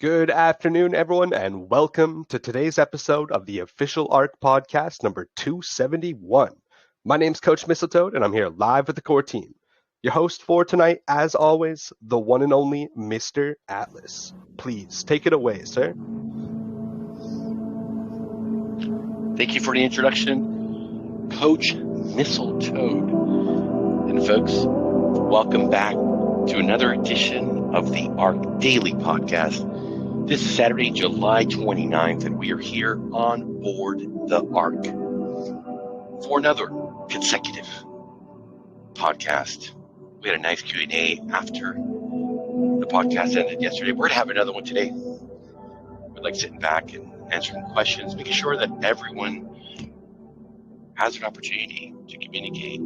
Good afternoon, everyone, and welcome to today's episode of the official ARK podcast number 271. My name's Coach Mistletoe, and I'm here live with the core team. Your host for tonight, as always, the one and only Mr. Atlas. Please take it away, sir. Thank you for the introduction, Coach Mistletoe. And folks, welcome back to another edition of the ARK Daily Podcast. This is Saturday, July 29th, and we are here on board the ARK for another consecutive podcast. We had a nice Q&A after the podcast ended yesterday. We're going to have another one today. We're like sitting back and answering questions, making sure that everyone has an opportunity to communicate,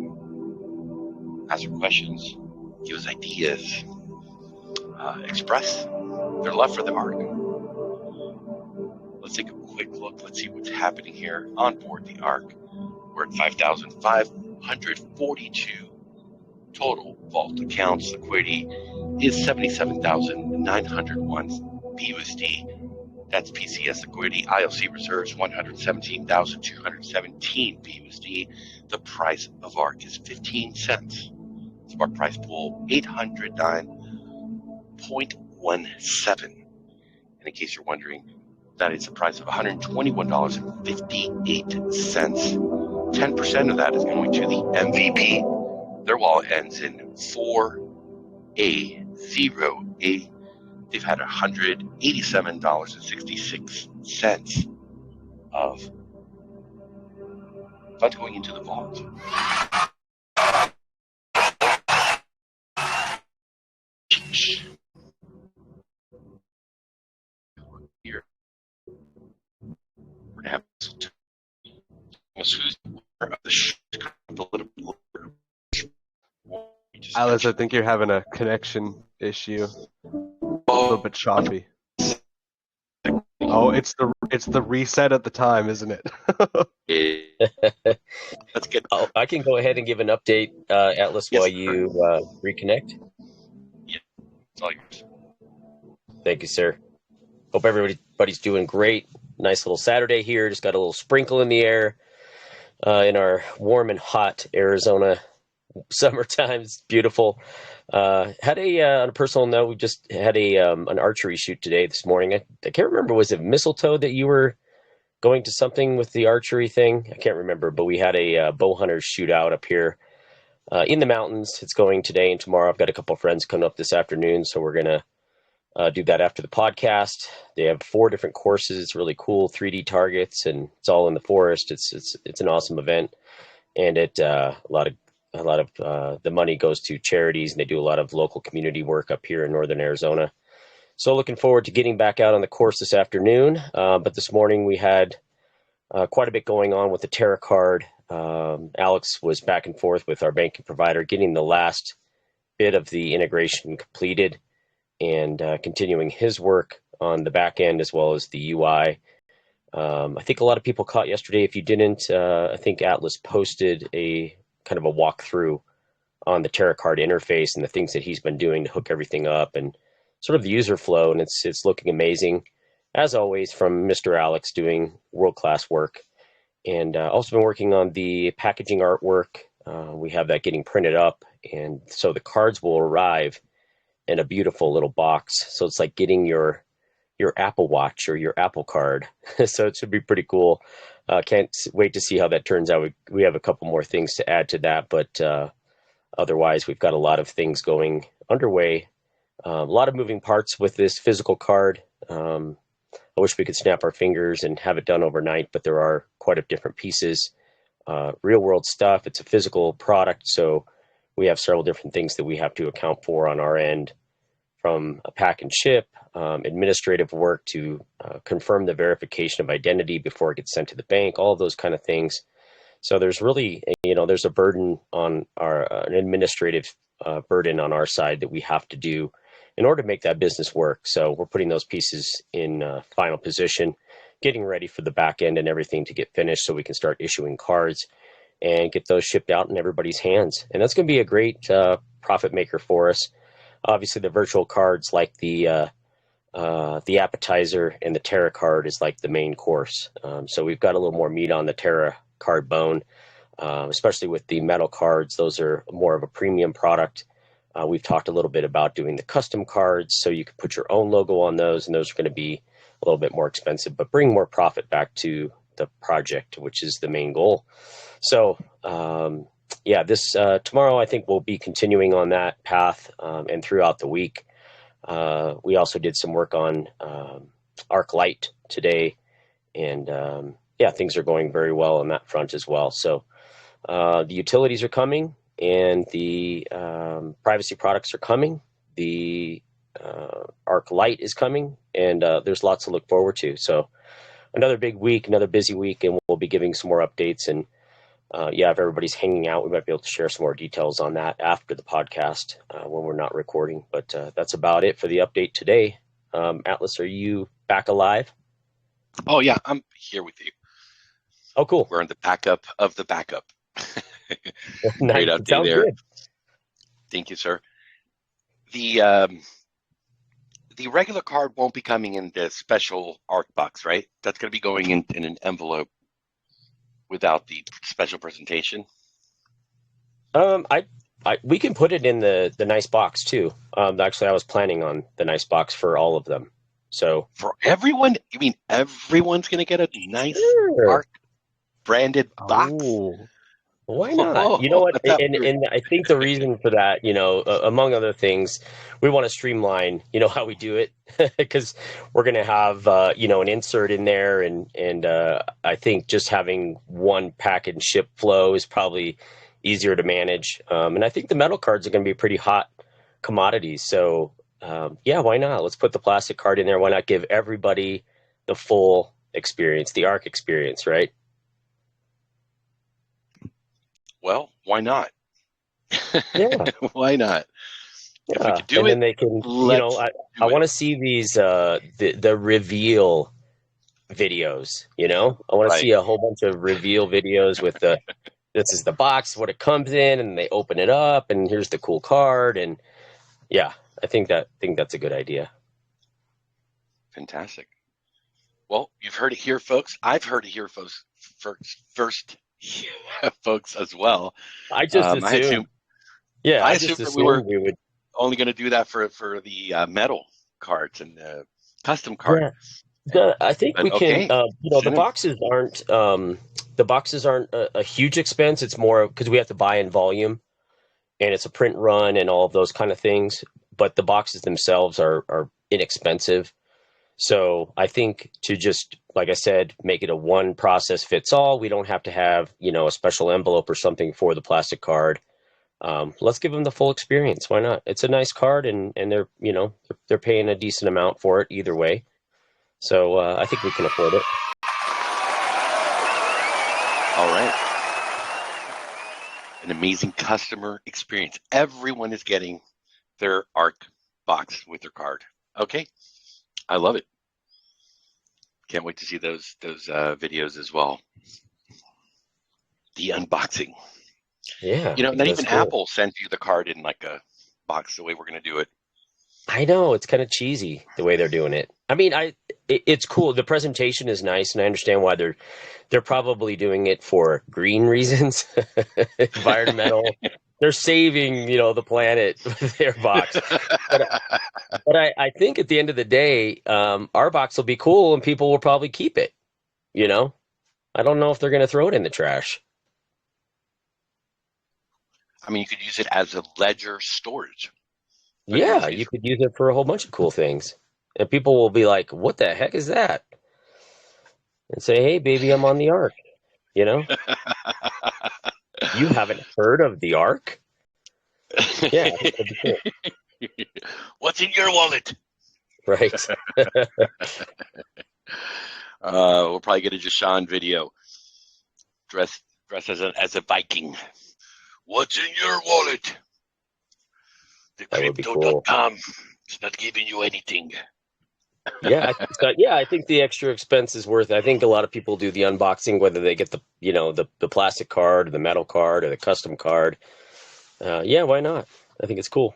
answer questions, give us ideas, express their love for the ARK. Let's take a quick look. Let's see what's happening here on board the ARK. We're at 5,542 total vault accounts. Liquidity is 77,901 BUSD. That's PCS liquidity. ILC reserves 117,217 BUSD. The price of ARK is 15 cents. Smart price pool 809.17. And in case you're wondering, that is the price of $121.58. 10% of that is going to the MVP. Their wallet ends in 4A0A. They've had $187.66 of funds going into the vault. Here, we're gonna have who's of the Alice, I think you're having a connection issue. A little bit choppy. Oh, it's the reset at the time, isn't it? That's good. Oh, I can go ahead and give an update, Atlas, Yes, while you reconnect. Yeah, it's all yours. Thank you, sir. Hope everybody's doing great. Nice little Saturday here. Just got a little sprinkle in the air in our warm and hot Arizona summertime. It's beautiful. Had on a personal note, we just had an archery shoot this morning. I can't remember, was it Mistletoe that you were going to something with the archery thing? I can't remember, but we had a bow hunters shootout up here in the mountains. It's going today and tomorrow. I've got a couple of friends coming up this afternoon, so we're going to do that after the podcast. They have 4 different courses. It's really cool, 3D targets, and it's all in the forest. It's an awesome event, and a lot of the money goes to charities, and they do a lot of local community work up here in northern Arizona. So looking forward to getting back out on the course this afternoon. But this morning we had quite a bit going on with the Terra card. Alex was back and forth with our banking provider, getting the last bit of the integration completed and continuing his work on the back end as well as the UI. I think a lot of people caught yesterday. If you didn't, I think Atlas posted a kind of a walkthrough on the Terra card interface and the things that he's been doing to hook everything up and sort of the user flow, and it's looking amazing, as always, from Mr. Alex doing world-class work. And also been working on the packaging artwork. We have that getting printed up, and so the cards will arrive in a beautiful little box. So it's like getting your Apple Watch or your Apple Card. So it should be pretty cool. Can't wait to see how that turns out. We have a couple more things to add to that, but otherwise we've got a lot of things going underway. A lot of moving parts with this physical card. I wish we could snap our fingers and have it done overnight, but there are quite a different pieces. Real world stuff. It's a physical product, so we have several different things that we have to account for on our end, from a pack and ship, administrative work to confirm the verification of identity before it gets sent to the bank, all of those kind of things. So there's really, there's a burden on an administrative burden on our side that we have to do in order to make that business work. So we're putting those pieces in final position, getting ready for the back end and everything to get finished so we can start issuing cards and get those shipped out in everybody's hands. And that's going to be a great profit maker for us. Obviously, the virtual cards like the the appetizer, and the Terra card is like the main course. So we've got a little more meat on the Terra card bone, especially with the metal cards. Those are more of a premium product. We've talked a little bit about doing the custom cards, so you can put your own logo on those, and those are going to be a little bit more expensive, but bring more profit back to the project, which is the main goal. So, this tomorrow, I think we'll be continuing on that path, and throughout the week. We also did some work on Arc Light today, and things are going very well on that front as well. So the utilities are coming, and the privacy products are coming. The Arc Light is coming, and there's lots to look forward to. So another big week, another busy week, and we'll be giving some more updates. And if everybody's hanging out, we might be able to share some more details on that after the podcast when we're not recording. But that's about it for the update today. Atlas, are you back alive? Oh, yeah, I'm here with you. Oh, cool. We're on the backup of the backup. Nice. Great update there. Good. Thank you, sir. The regular card won't be coming in the special ARK box, right? That's going to be going in an envelope without the special presentation. We can put it in the nice box too. Actually, I was planning on the nice box for all of them. So for everyone, you mean everyone's going to get a nice ARK branded box? Oh, why not? You know what? And I think the reason for that, among other things, we want to streamline, how we do it, because we're going to have, an insert in there. And I think just having one pack and ship flow is probably easier to manage. And I think the metal cards are going to be pretty hot commodities. So, why not? Let's put the plastic card in there. Why not give everybody the full experience, the ARK experience, right? Well, why not? Yeah. Why not? Yeah. If we could do and it, then they can, I want to see these, the reveal videos, I want to see a whole bunch of reveal videos with this is the box, what it comes in, and they open it up, and here's the cool card. And I think that's a good idea. Fantastic. Well, you've heard it here, folks. I've heard it here, folks, first folks as well. I just assumed. I assumed we would only going to do that for the metal cards and the custom cards. Yeah. I think we can. The boxes aren't a huge expense. It's more because we have to buy in volume, and it's a print run and all of those kind of things. But the boxes themselves are inexpensive. So I think to just, like I said, make it a one process fits all. We don't have to have, a special envelope or something for the plastic card. Let's give them the full experience. Why not? It's a nice card, and they're, they're paying a decent amount for it either way. So I think we can afford it. All right. An amazing customer experience. Everyone is getting their ARK box with their card. Okay. I love it. Can't wait to see those videos as well. The unboxing. Yeah. Not even cool. Apple sends you the card in like a box the way we're going to do it. I know, it's kind of cheesy the way they're doing it. I mean, it's cool. The presentation is nice, and I understand why they're probably doing it for green reasons, environmental. They're saving, the planet with their box. But I think at the end of the day, our box will be cool, and people will probably keep it. I don't know if they're going to throw it in the trash. I mean, you could use it as a ledger storage. Yeah, you could use it for a whole bunch of cool things. And people will be like, what the heck is that? And say, hey, baby, I'm on the ARK. You haven't heard of the ARK? Yeah. What's in your wallet? Right. We'll probably get a Jashawn video. Dressed as a Viking. What's in your wallet? The crypto.com is not giving you anything. I think the extra expense is worth it. I think a lot of people do the unboxing, whether they get the plastic card or the metal card or the custom card. Why not? I think it's cool.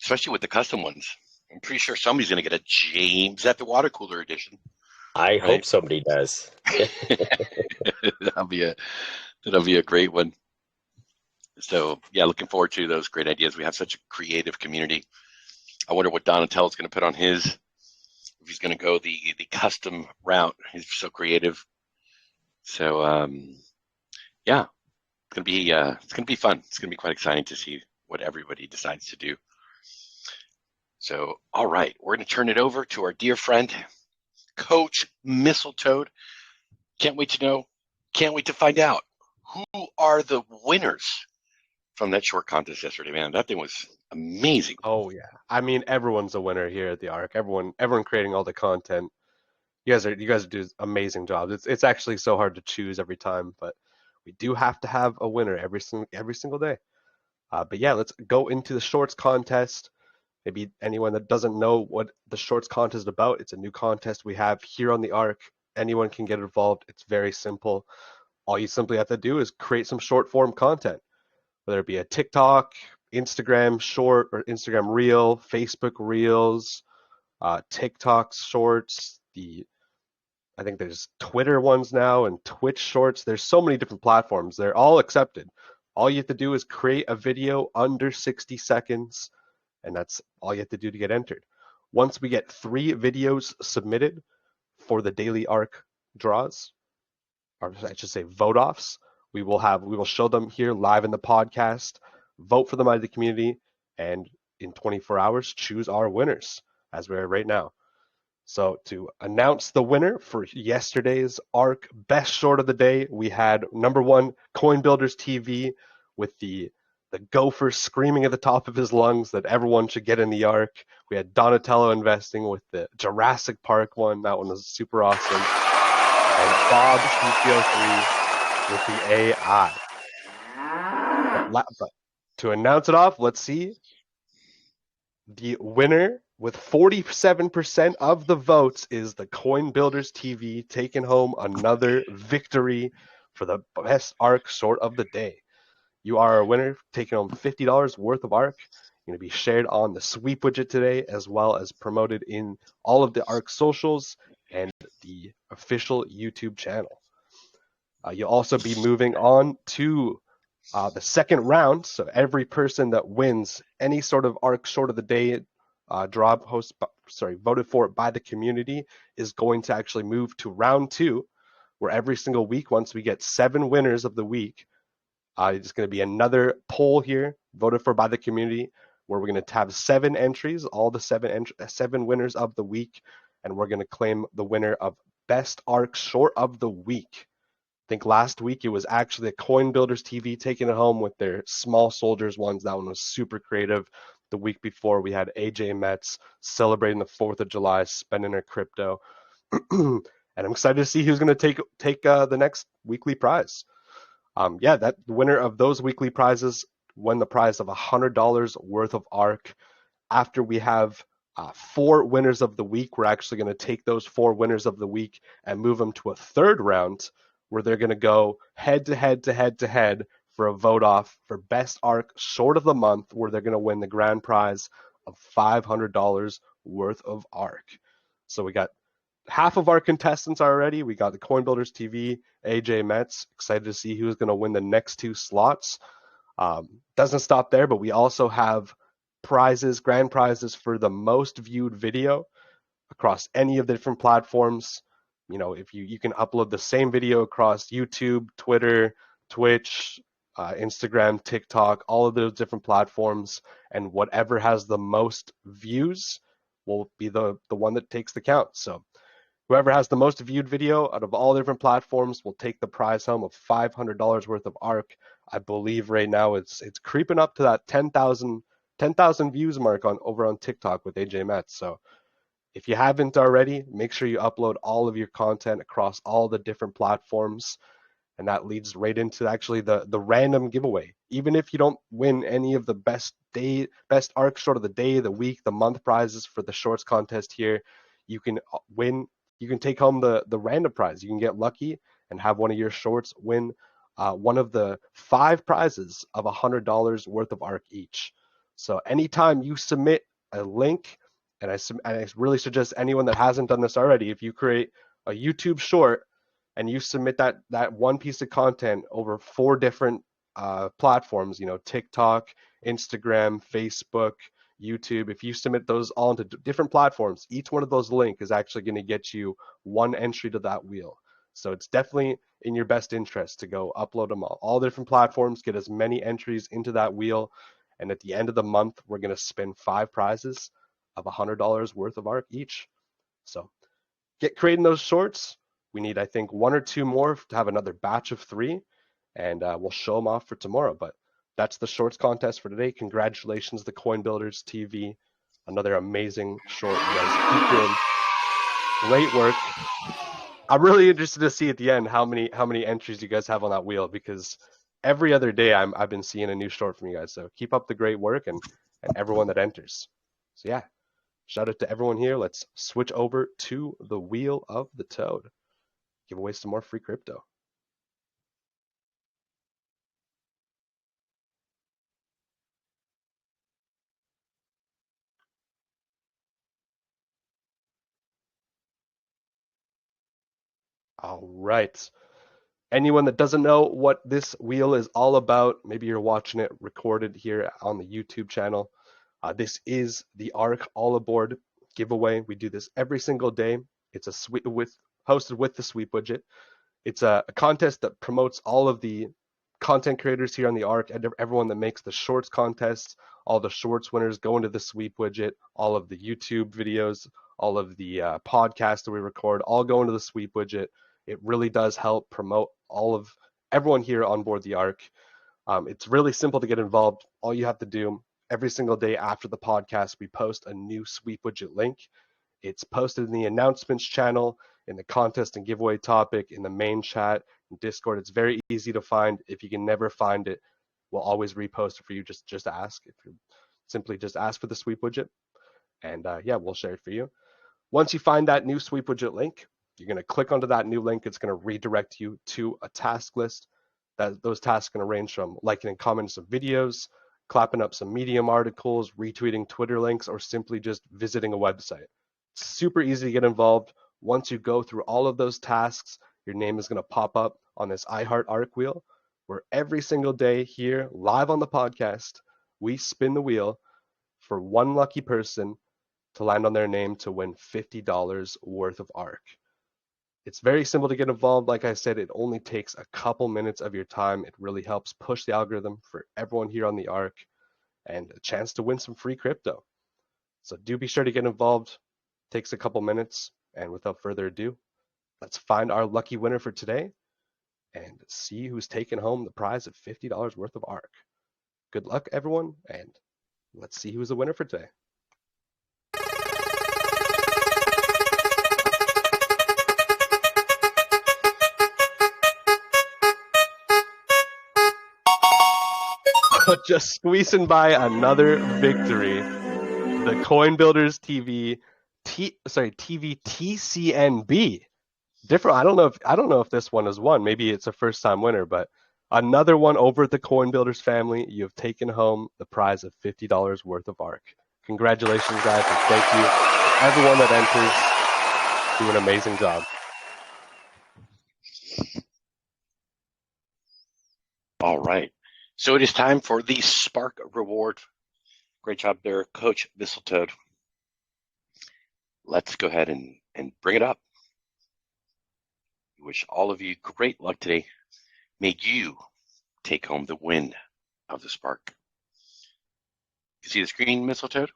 Especially with the custom ones. I'm pretty sure somebody's going to get a James at the water cooler edition. I hope somebody does. that'll be a great one. So yeah, looking forward to those great ideas. We have such a creative community. I wonder what Donatello's going to put on his. If he's going to go the custom route. He's so creative. So yeah, it's going to be fun. It's going to be quite exciting to see what everybody decides to do. So all right, we're going to turn it over to our dear friend, Coach Mistletoe. Can't wait to find out who are the winners from that short contest yesterday, man. That thing was amazing. Oh yeah. I mean, everyone's a winner here at the Ark. Everyone creating all the content. You guys do amazing jobs. It's actually so hard to choose every time, but we do have to have a winner every single day. But yeah, let's go into the shorts contest. Maybe anyone that doesn't know what the shorts contest is about, it's a new contest we have here on the Ark. Anyone can get involved. It's very simple. All you simply have to do is create some short form content, whether it be a TikTok, Instagram short or Instagram reel, Facebook reels, TikTok shorts, I think there's Twitter ones now and Twitch shorts. There's so many different platforms. They're all accepted. All you have to do is create a video under 60 seconds, and that's all you have to do to get entered. Once we get 3 videos submitted for the daily Ark draws, or I should say vote offs, we will show them here live in the podcast, vote for them out of the community, and in 24 hours choose our winners as we are right now. So to announce the winner for yesterday's Ark Best Short of the Day, we had number 1 Coin Builders TV with the gopher screaming at the top of his lungs that everyone should get in the Ark. We had Donatello investing with the Jurassic Park one. That one was super awesome. And Bob CPO3 with the AI. But to announce it off, let's see. The winner with 47% of the votes is the Coin Builders TV, taking home another victory for the best Ark short of the day. You are a winner, taking home $50 worth of Ark. Going to be shared on the sweep widget today, as well as promoted in all of the Ark socials and the official YouTube channel. You'll also be moving on to the second round. So every person that wins any sort of Ark short of the day voted for by the community is going to actually move to round 2, where every single week, once we get 7 winners of the week, it's going to be another poll here voted for by the community, where we're going to have 7 entries, all the 7 winners of the week, and we're going to claim the winner of best Ark short of the week. I think last week it was actually the Coin Builders TV taking it home with their small soldiers ones. That one was super creative. The week before we had AJ Metz celebrating the 4th of July, spending her crypto. And I'm excited to see who's going to take the next weekly prize. That the winner of those weekly prizes won the prize of $100 worth of Ark. After we have 4 winners of the week, we're actually going to take those 4 winners of the week and move them to a third round, where they're going to go head to head for a vote off for best Ark short of the month, where they're going to win the grand prize of $500 worth of Ark. So we got half of our contestants already. We got the Coin Builders TV, AJ Metz. Excited to see who's going to win the next 2 slots. Doesn't stop there, but we also have grand prizes for the most viewed video across any of the different platforms. You know, if you can upload the same video across YouTube, Twitter, Twitch, Instagram, TikTok, all of those different platforms, and whatever has the most views will be the one that takes the count. So whoever has the most viewed video out of all different platforms will take the prize home of $500 worth of Ark. I believe right now it's creeping up to that 10,000 views mark over on TikTok with AJ Metz. So if you haven't already, make sure you upload all of your content across all the different platforms. And that leads right into actually the random giveaway. Even if you don't win any of the best Ark short of the day, the week, the month prizes for the shorts contest here, you can take home the random prize. You can get lucky and have one of your shorts win one of the 5 prizes of $100 worth of Ark each. So anytime you submit a link And I really suggest anyone that hasn't done this already, if you create a YouTube short and you submit that one piece of content over 4 different platforms, TikTok, Instagram, Facebook, YouTube, if you submit those all into different platforms, each one of those links is actually going to get you 1 entry to that wheel. So it's definitely in your best interest to go upload them all different platforms, get as many entries into that wheel. And at the end of the month, we're going to spin 5 prizes of $100 worth of ARK each. So get creating those shorts. We need, I think, 1 or 2 more to have another batch of 3, and we'll show them off for tomorrow. But that's the shorts contest for today. Congratulations to Coin Builders TV. Another amazing short. You guys keep doing great work. I'm really interested to see at the end how many entries you guys have on that wheel, because every other day I've been seeing a new short from you guys. So keep up the great work and everyone that enters. So yeah, shout out to everyone here. Let's switch over to the Wheel of the Toad. Give away some more free crypto. All right. Anyone that doesn't know what this wheel is all about, maybe you're watching it recorded here on the YouTube channel. This is the ARK All Aboard giveaway. We do this every single day. It's hosted with the sweep widget. It's a contest that promotes all of the content creators here on the ARK, and everyone that makes the shorts contests. All the shorts winners go into the sweep widget. All of the YouTube videos, all of the podcasts that we record, all go into the sweep widget. It really does help promote all of everyone here on board the ARK. It's really simple to get involved. All you have to do every single day after the podcast, we post a new sweep widget link. It's posted in the announcements channel, in the contest and giveaway topic, in the main chat, in Discord. It's very easy to find. If you can never find it, we'll always repost it for you. Just ask. If you simply just ask for the sweep widget, and yeah, we'll share it for you. Once you find that new sweep widget link, you're going to click onto that new link. It's going to redirect you to a task list. Those tasks can range from liking and commenting some videos, clapping up some Medium articles, retweeting Twitter links, or simply just visiting a website. It's super easy to get involved. Once you go through all of those tasks, your name is going to pop up on this iHeart ARK wheel, where every single day here, live on the podcast, we spin the wheel for 1 lucky person to land on their name to win $50 worth of ARK. It's very simple to get involved. Like I said, it only takes a couple minutes of your time. It really helps push the algorithm for everyone here on the ARK, and a chance to win some free crypto. So do be sure to get involved. It takes a couple minutes. And without further ado, let's find our lucky winner for today and see who's taking home the prize of $50 worth of ARK. Good luck, everyone, and let's see who's the winner for today. Just squeezing by another victory. The Coin Builders TV TCNB. Different. I don't know if this one is won. Maybe it's a first time winner, but another one over at the Coin Builders family. You have taken home the prize of $50 worth of ARK. Congratulations, guys, and thank you to everyone that enters. Do an amazing job. All right. So it is time for the Spark Reward. Great job there, Coach Mistletoad. Let's go ahead and bring it up. We wish all of you great luck today. May you take home the win of the Spark. You see the screen, Mistletoad?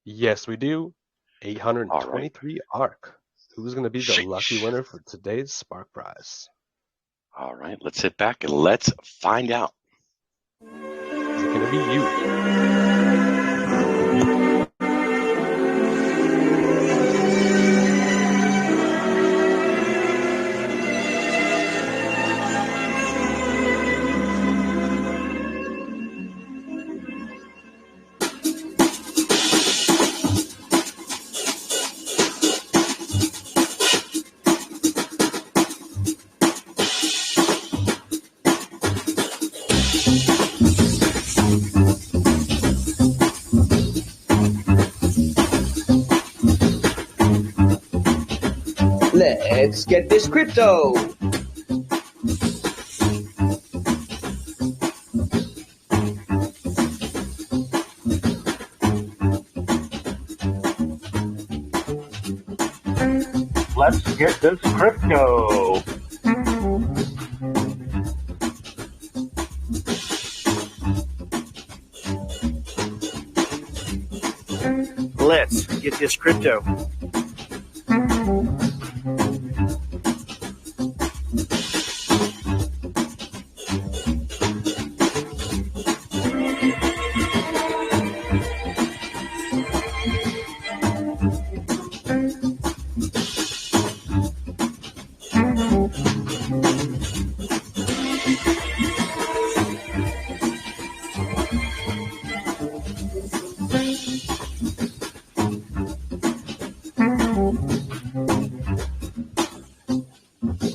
Yes, we do. 823 ARK. Who's going to be the lucky winner for today's Spark prize? All right, let's sit back and let's find out. Is it going to be you? Let's get this crypto. Let's get this crypto. Let's get this crypto.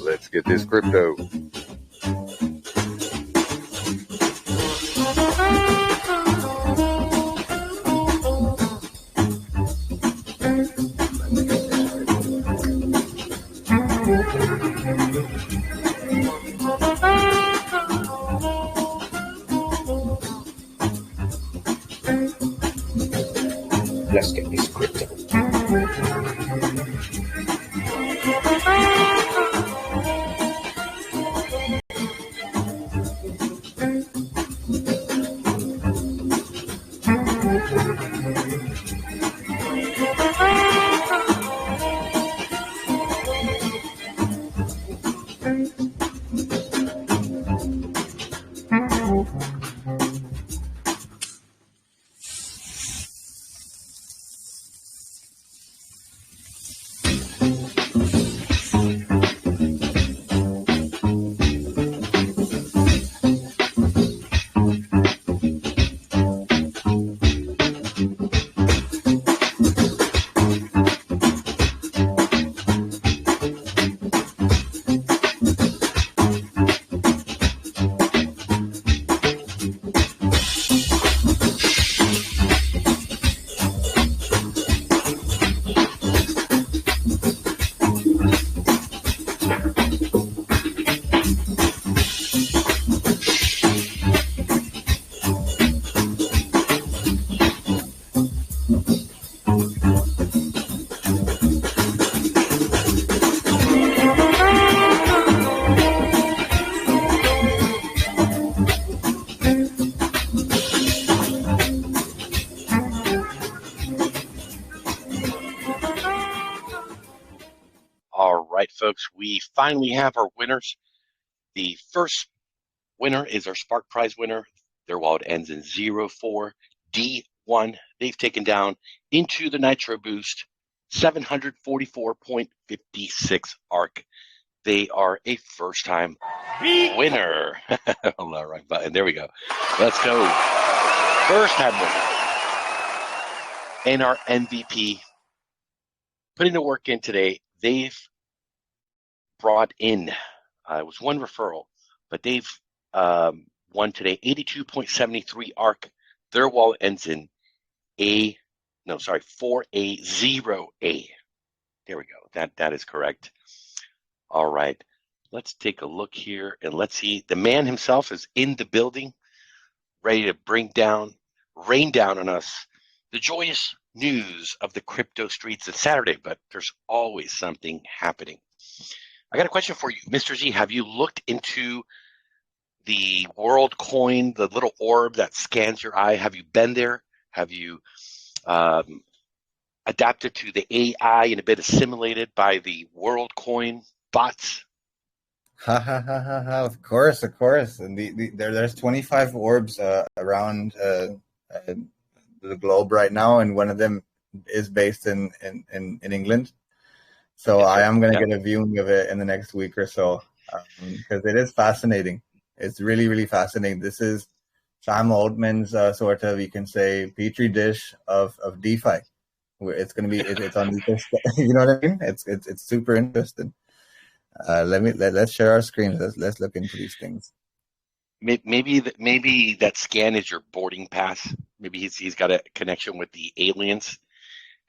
Let's get this crypto. Let's get this crypto. All right, folks, we finally have our winners. The first winner is our Spark Prize winner. Their wallet ends in 04. D1. They've taken down into the Nitro Boost 744.56 ARK. They are a first-time winner. Hold on, right button. There we go. Let's go. First-time winner. And our MVP, putting the work in today, they've brought in, it was one referral, but they've won today 82.73 ARK. Their wallet ends in 4A0A. There we go. That is correct. All right. Let's take a look here and let's see. The man himself is in the building, ready to rain down on us the joyous news of the crypto streets. It's Saturday, but there's always something happening. I got a question for you, Mr. Z. Have you looked into the world coin, the little orb that scans your eye? Have you been there? Have you adapted to the AI and a bit assimilated by the world coin bots? Ha ha ha ha ha! Of course. And there's 25 orbs around the globe right now, and one of them is based in England. So I am going to get a viewing of it in the next week or so, because it is fascinating. It's really, really fascinating. This is Sam Altman's sort of, you can say, petri dish of DeFi. It's going to be, it's on, you know what I mean? It's super interesting. Let's share our screen. Let's look into these things. Maybe that scan is your boarding pass. Maybe he's got a connection with the aliens,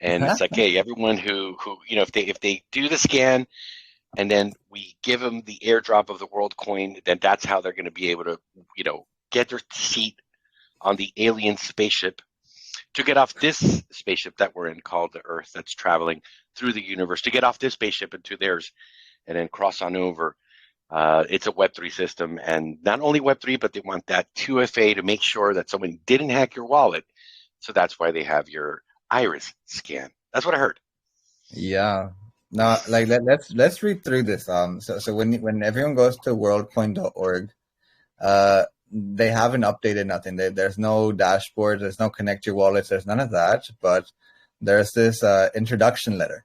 And it's like, hey, everyone who if they do the scan and then we give them the airdrop of the world coin, then that's how they're going to be able to, get their seat on the alien spaceship to get off this spaceship that we're in called the Earth, that's traveling through the universe, to get off this spaceship into theirs and then cross on over. It's a Web3 system, and not only Web3, but they want that 2FA to make sure that someone didn't hack your wallet. So that's why they have your iris scan. That's what I heard. Yeah. Now, like let's read through this. So when everyone goes to worldcoin.org, they haven't updated nothing. There's no dashboard. There's no connect your wallets. There's none of that. But there's this introduction letter,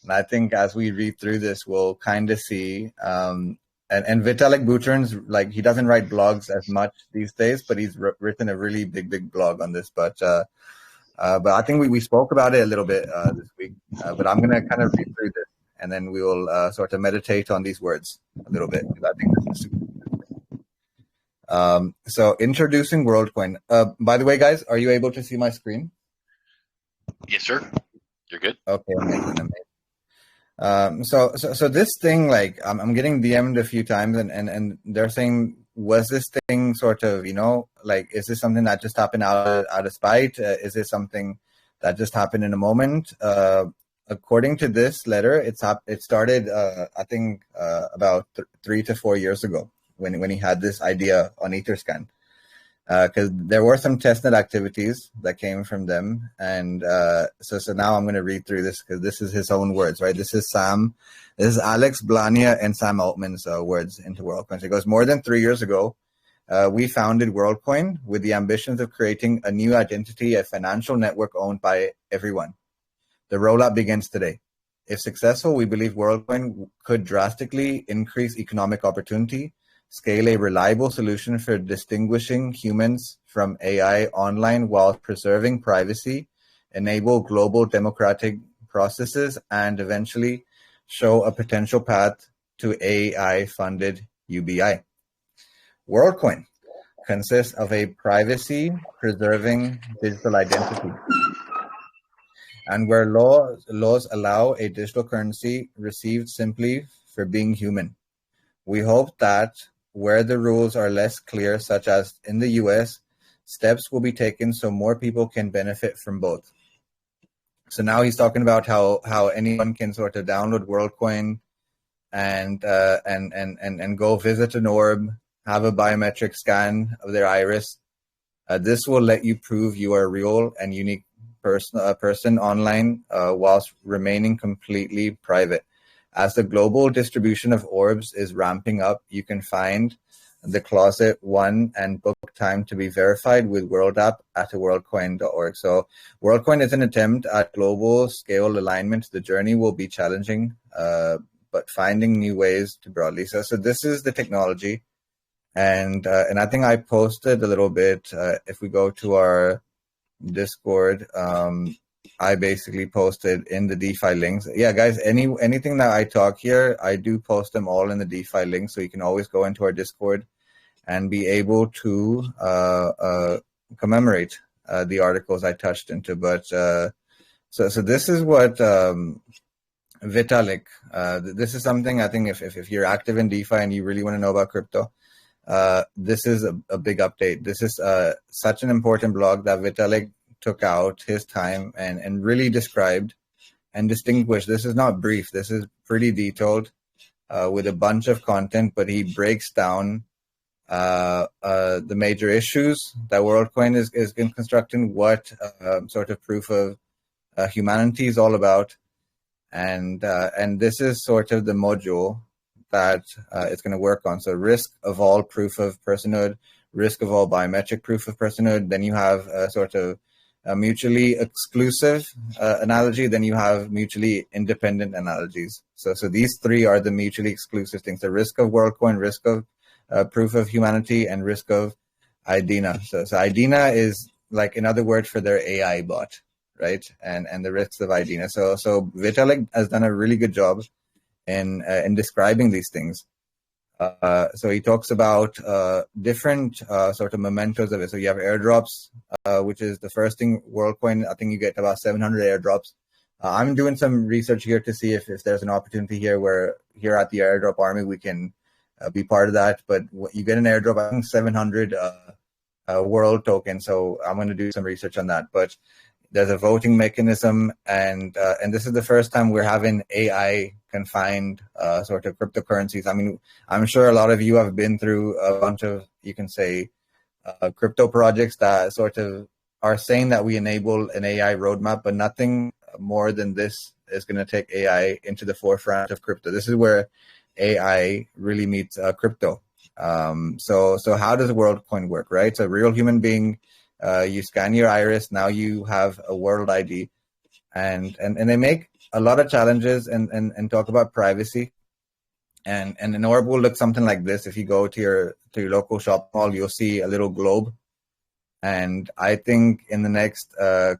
and I think as we read through this, we'll kind of see. And Vitalik Buterin's, like, he doesn't write blogs as much these days, but he's written a really big blog on this. But I think we spoke about it a little bit this week. But I'm going to kind of read through this, and then we will sort of meditate on these words a little bit, because I think this is super interesting. So introducing WorldCoin. By the way, guys, are you able to see my screen? Yes, sir. You're good. Okay, amazing. So this thing, like, I'm getting DM'd a few times, and they're saying, was this thing sort of, like, is this something that just happened out of spite? Is this something that just happened in a moment? According to this letter, it started, I think, about 3 to 4 years ago when he had this idea on Etherscan. Because there were some testnet activities that came from them. And so now I'm going to read through this, because this is his own words, right? This is Alex Blania and Sam Altman's words into WorldCoin. So it goes, more than 3 years ago, we founded WorldCoin with the ambitions of creating a new identity, a financial network owned by everyone. The rollout begins today. If successful, we believe WorldCoin could drastically increase economic opportunity, scale a reliable solution for distinguishing humans from AI online while preserving privacy, enable global democratic processes, and eventually show a potential path to AI-funded UBI. WorldCoin consists of a privacy-preserving digital identity, and where laws allow a digital currency received simply for being human. We hope that where the rules are less clear, such as in the US, steps will be taken so more people can benefit from both. So now he's talking about how anyone can sort of download WorldCoin and go visit an orb, have a biometric scan of their iris. This will let you prove you are a real and unique person online whilst remaining completely private. As the global distribution of orbs is ramping up, you can find the Closet One and book time to be verified with WorldApp at worldcoin.org. So WorldCoin is an attempt at global scale alignment. The journey will be challenging, but finding new ways to broadly. So this is the technology. And I think I posted a little bit, if we go to our Discord, I basically posted in the DeFi links. Yeah, guys, anything that I talk here, I do post them all in the DeFi links. So you can always go into our Discord and be able to commemorate the articles I touched into. But so this is what Vitalik, this is something I think if you're active in DeFi and you really want to know about crypto, this is a big update. This is such an important blog that Vitalik took out his time and really described and distinguished. This is not brief. This is pretty detailed with a bunch of content, but he breaks down the major issues that WorldCoin is constructing, what sort of proof of humanity is all about. And this is sort of the module that it's going to work on. So risk of all proof of personhood, risk of all biometric proof of personhood. Then you have sort of a mutually exclusive analogy, then you have mutually independent analogies. So these three are the mutually exclusive things: the risk of WorldCoin, risk of proof of humanity, and risk of IDENA. So IDENA is like another word for their AI bot, right? And the risks of IDENA. So Vitalik has done a really good job in describing these things. So he talks about different sort of mementos of it. So you have airdrops, which is the first thing. WorldCoin, I think you get about 700 airdrops. I'm doing some research here to see if there's an opportunity here where here at the airdrop army we can be part of that. But you get an airdrop, I think 700 world tokens. So I'm going to do some research on that. But there's a voting mechanism, and this is the first time we're having AI confined sort of cryptocurrencies. I mean, I'm sure a lot of you have been through a bunch of, you can say, crypto projects that sort of are saying that we enable an AI roadmap, but nothing more than this is going to take AI into the forefront of crypto. This is where AI really meets crypto. So how does WorldCoin work, right? So real human being, you scan your iris, now you have a world ID, and they make a lot of challenges and talk about privacy. And an orb will look something like this. If you go to your local shop mall, you'll see a little globe. And I think in the next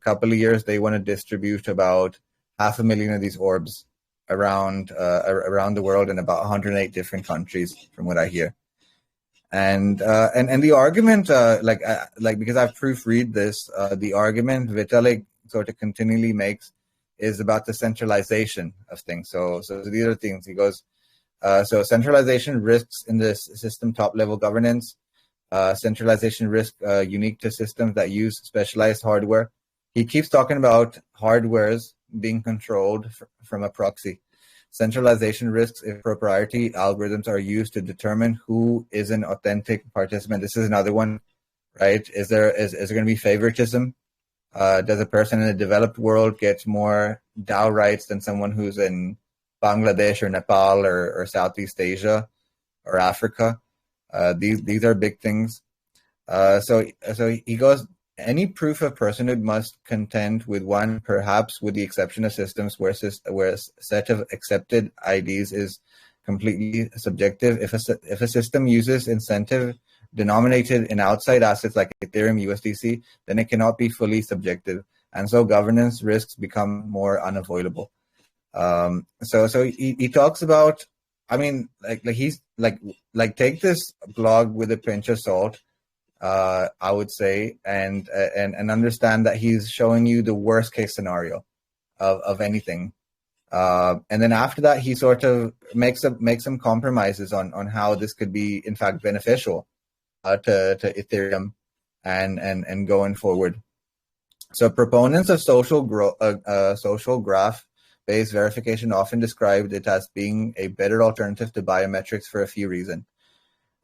couple of years, they want to distribute about 500,000 of these orbs around the world in about 108 different countries, from what I hear. And the argument, because I've proofread this, the argument Vitalik sort of continually makes is about the centralization of things. So these are things he goes. So centralization risks in the system top level governance. Centralization risk unique to systems that use specialized hardware. He keeps talking about hardwares being controlled from a proxy. Centralization risks if proprietary algorithms are used to determine who is an authentic participant. This is another one, right? Is there going to be favoritism? Does a person in the developed world get more DAO rights than someone who's in Bangladesh or Nepal or Southeast Asia or Africa? These are big things. So he goes, any proof of personhood must contend with one, perhaps with the exception of systems where a set of accepted IDs is completely subjective. If a system uses incentive denominated in outside assets like Ethereum, USDC, then it cannot be fully subjective, and so governance risks become more unavoidable. So he talks about, I mean, he's like take this blog with a pinch of salt, I would say, and understand that he's showing you the worst case scenario of anything. And then after that, he sort of makes some compromises on how this could be, in fact, beneficial to Ethereum and going forward. So proponents of social graph-based verification often described it as being a better alternative to biometrics for a few reasons.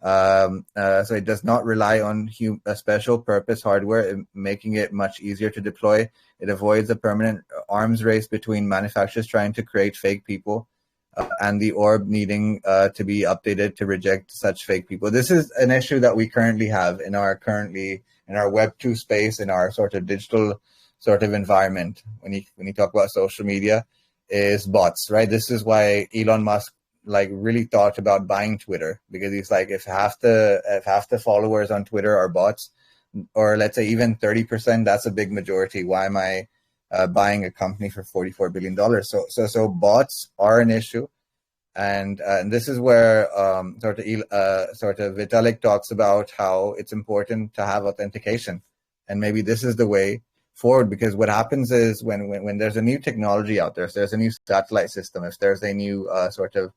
So it does not rely on a special purpose hardware, making it much easier to deploy. It avoids a permanent arms race between manufacturers trying to create fake people and the orb needing to be updated to reject such fake people. This is an issue that we currently have in our Web 2 space, in our sort of digital sort of environment. When you talk about social media, is bots, right? This is why Elon Musk really thought about buying Twitter, because he's like, if half the followers on Twitter are bots, or let's say even 30%, that's a big majority. Why am I buying a company for $44 billion? So bots are an issue, and this is where sort of Vitalik talks about how it's important to have authentication, and maybe this is the way forward, because what happens is when there's a new technology out there, if there's a new satellite system, if there's a new sort of,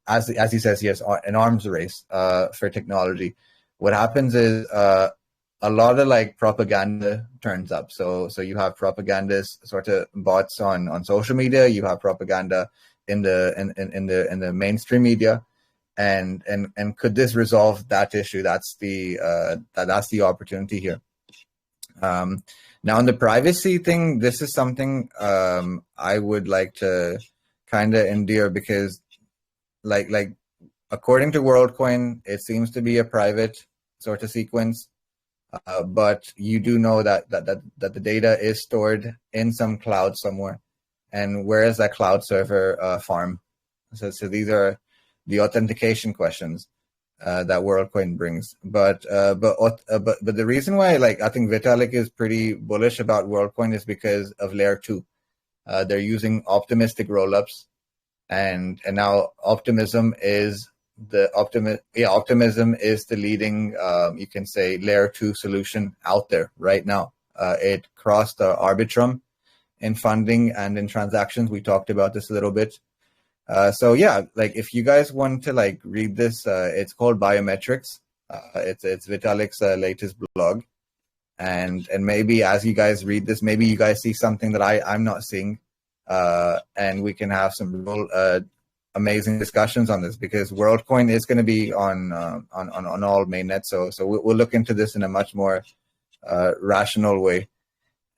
as he says, yes, an arms race for technology, what happens is a lot of propaganda turns up. So you have propagandist sort of bots on social media, you have propaganda in the mainstream media, and could this resolve that issue? That's the opportunity here. Now, on the privacy thing, this is something I would like to kind of endear, because according to WorldCoin, it seems to be a private sort of sequence, but you do know that the data is stored in some cloud somewhere, and where is that cloud server farm? So these are the authentication questions that WorldCoin brings. But the reason why I think Vitalik is pretty bullish about WorldCoin is because of layer 2. They're using optimistic rollups, and now optimism is optimism is the leading, you can say, layer 2 solution out there right now. It crossed the Arbitrum in funding and in transactions. We talked about this a little bit. So yeah, like if you guys want to like read this, it's called Biometrics. It's Vitalik's latest blog. And maybe as you guys read this, maybe you guys see something that I'm not seeing, and we can have some real amazing discussions on this, because WorldCoin is going to be on all mainnets. So we'll look into this in a much more rational way.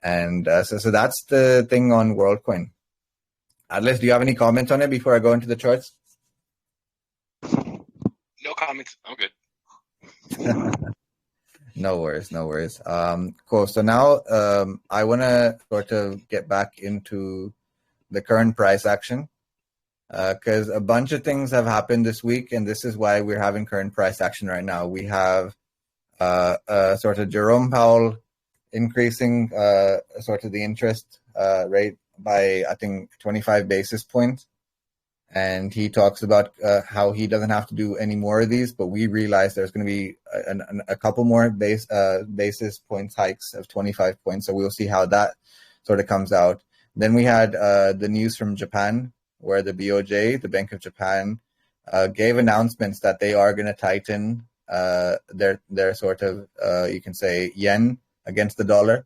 And so that's the thing on WorldCoin. Atlas, do you have any comments on it before I go into the charts? No comments. I'm good. No worries. Cool. So now I want to sort of get back into the current price action, because a bunch of things have happened this week, and this is why we're having current price action right now. We have sort of Jerome Powell increasing sort of the interest rate by, I think, 25 basis points. And he talks about how he doesn't have to do any more of these, but we realize there's going to be a couple more basis points hikes of 25 points. So we'll see how that sort of comes out. Then we had the news from Japan, where the BOJ, the Bank of Japan, gave announcements that they are going to tighten their sort of, you can say, yen against the dollar,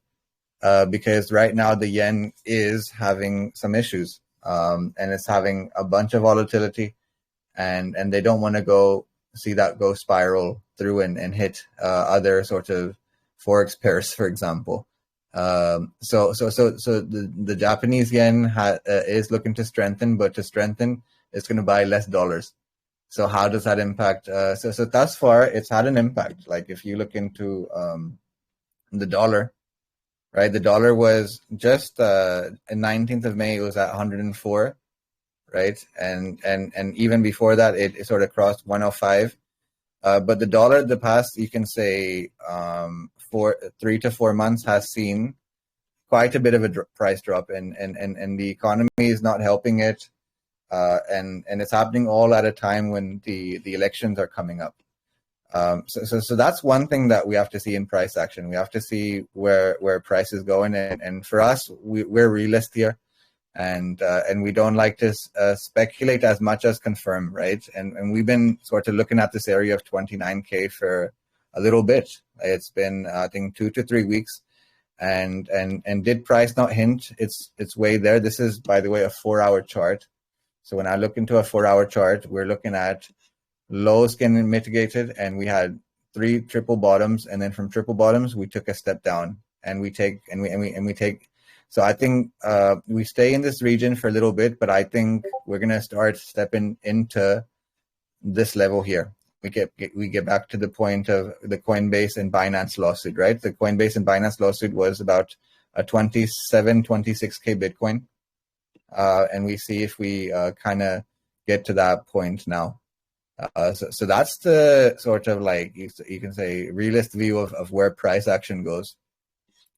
because right now the yen is having some issues. And it's having a bunch of volatility, and they don't want to see that go spiral through and hit other sort of forex pairs, for example. So the Japanese yen is looking to strengthen, but to strengthen, it's going to buy less dollars. So how does that impact? So thus far, it's had an impact. Like if you look into the dollar. Right, the dollar was just 19th of May. It was at 104, right, and even before that, it sort of crossed 105. But the dollar, the past, you can say, 3 to 4 months has seen quite a bit of a price drop, and the economy is not helping it, and it's happening all at a time when the elections are coming up. So that's one thing that we have to see in price action. We have to see where price is going, and for us, we're realist here, and we don't like to speculate as much as confirm, right? And we've been sort of looking at this area of 29K for a little bit. It's been, I think, 2 to 3 weeks, and did price not hint its way there? This is, by the way, a 4-hour chart. So when I look into a 4-hour chart, we're looking at lows getting mitigated, and we had 3 triple bottoms, and then from triple bottoms we took a step down, and we take. So I think we stay in this region for a little bit, but I think we're gonna start stepping into this level here. We get back to the point of the Coinbase and Binance lawsuit, right? The Coinbase and Binance lawsuit was about a 26K Bitcoin, and we see if we kind of get to that point now. So that's the sort of, like, you can say, realist view of where price action goes.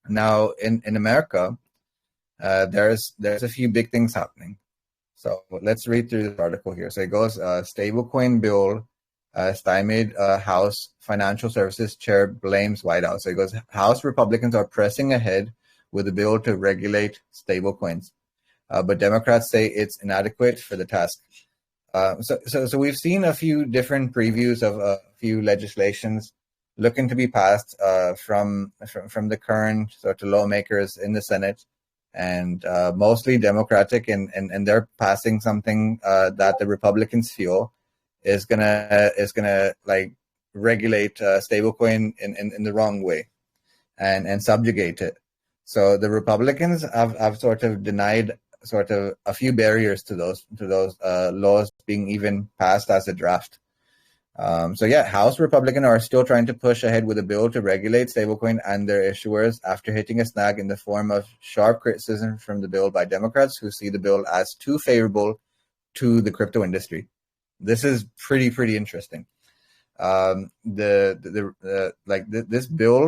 Now in America, there's a few big things happening. So let's read through this article here. So it goes, stablecoin bill stymied House Financial Services chair blames White House. So it goes, House Republicans are pressing ahead with a bill to regulate stablecoins, but Democrats say it's inadequate for the task. So we've seen a few different previews of a few legislations looking to be passed from the current sort of lawmakers in the Senate, and mostly Democratic, and they're passing something that the Republicans feel is gonna like regulate stablecoin in the wrong way and subjugate it. So the Republicans have sort of denied sort of a few barriers to those laws being even passed as a draft. So yeah, House Republicans are still trying to push ahead with a bill to regulate stablecoin and their issuers after hitting a snag in the form of sharp criticism from the bill by Democrats, who see the bill as too favorable to the crypto industry. This is pretty interesting. This bill,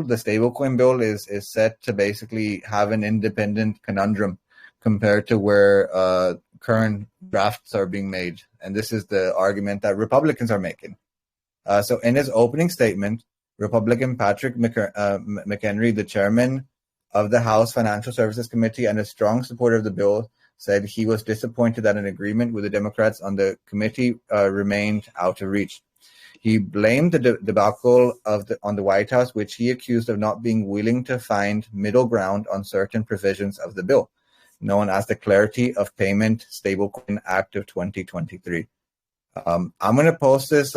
the stablecoin bill, is set to basically have an independent conundrum compared to where current drafts are being made. And this is the argument that Republicans are making. So in his opening statement, Republican Patrick McHenry, the chairman of the House Financial Services Committee and a strong supporter of the bill, said he was disappointed that an agreement with the Democrats on the committee remained out of reach. He blamed the debacle on the White House, which he accused of not being willing to find middle ground on certain provisions of the bill, known as the Clarity of Payment Stablecoin Act of 2023. I'm going to post this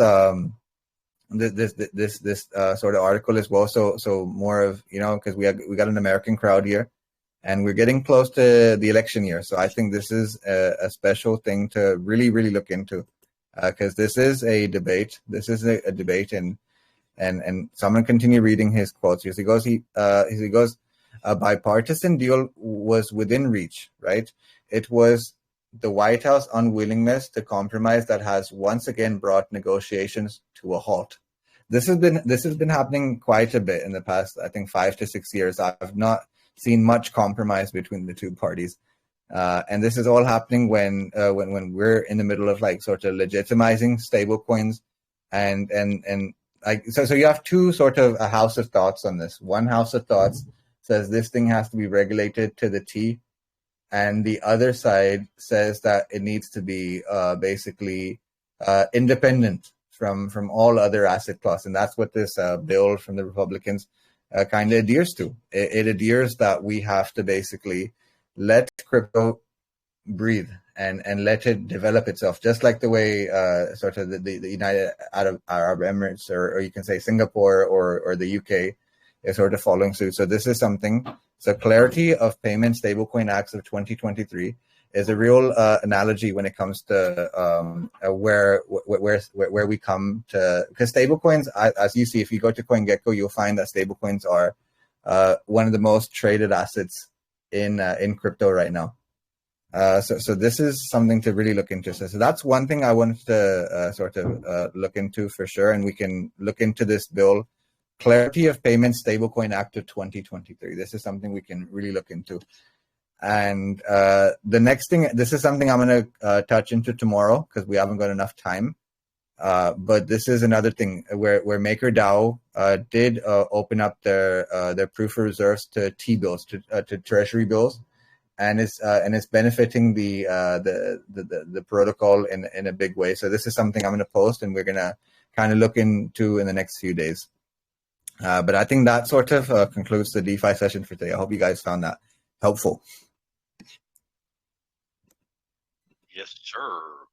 sort of article as well, so more of, because we got an American crowd here, and we're getting close to the election year. So I think this is a special thing to really, really look into, because this is a debate. This is a debate, and so I'm going to continue reading his quotes here. So he goes, a bipartisan deal was within reach, right? It was the White House unwillingness to compromise that has once again brought negotiations to a halt. This has been happening quite a bit in the past, I think, 5 to 6 years. I've not seen much compromise between the two parties, and this is all happening when we're in the middle of sort of legitimizing stablecoins, and so you have two sort of a house of thoughts on this. One house of thoughts says this thing has to be regulated to the T, and the other side says that it needs to be basically independent from all other asset classes. And that's what this bill from the Republicans kind of adheres to. It adheres that we have to basically let crypto breathe and let it develop itself, just like the way sort of the United Arab Emirates, or you can say Singapore or the UK, is sort of following suit. So this is something. So Clarity of Payment Stablecoin Acts of 2023 is a real analogy when it comes to where we come to, because stablecoins, as you see, if you go to CoinGecko, you'll find that stablecoins are one of the most traded assets in crypto right now. So this is something to really look into. So that's one thing I wanted to sort of look into for sure, and we can look into this bill, Clarity of Payment Stablecoin Act of 2023. This is something we can really look into. And the next thing, this is something I'm going to touch into tomorrow because we haven't got enough time. But this is another thing where MakerDAO did open up their proof of reserves to T-bills, to treasury bills, and it's benefiting the protocol in a big way. So this is something I'm going to post, and we're going to kind of look into in the next few days. But I think that sort of concludes the DeFi session for today. I hope you guys found that helpful. Yes, sir.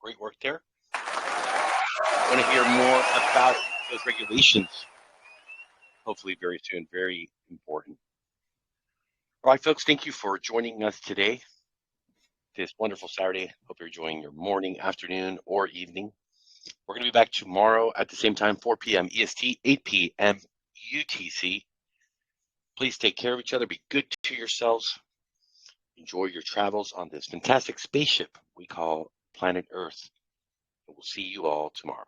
Great work there. I want to hear more about those regulations. Hopefully very soon. Very important. All right, folks, thank you for joining us today, this wonderful Saturday. Hope you're enjoying your morning, afternoon, or evening. We're going to be back tomorrow at the same time, 4 p.m. EST, 8 p.m. UTC. Please take care of each other. Be good to yourselves. Enjoy your travels on this fantastic spaceship we call planet Earth. We'll see you all tomorrow.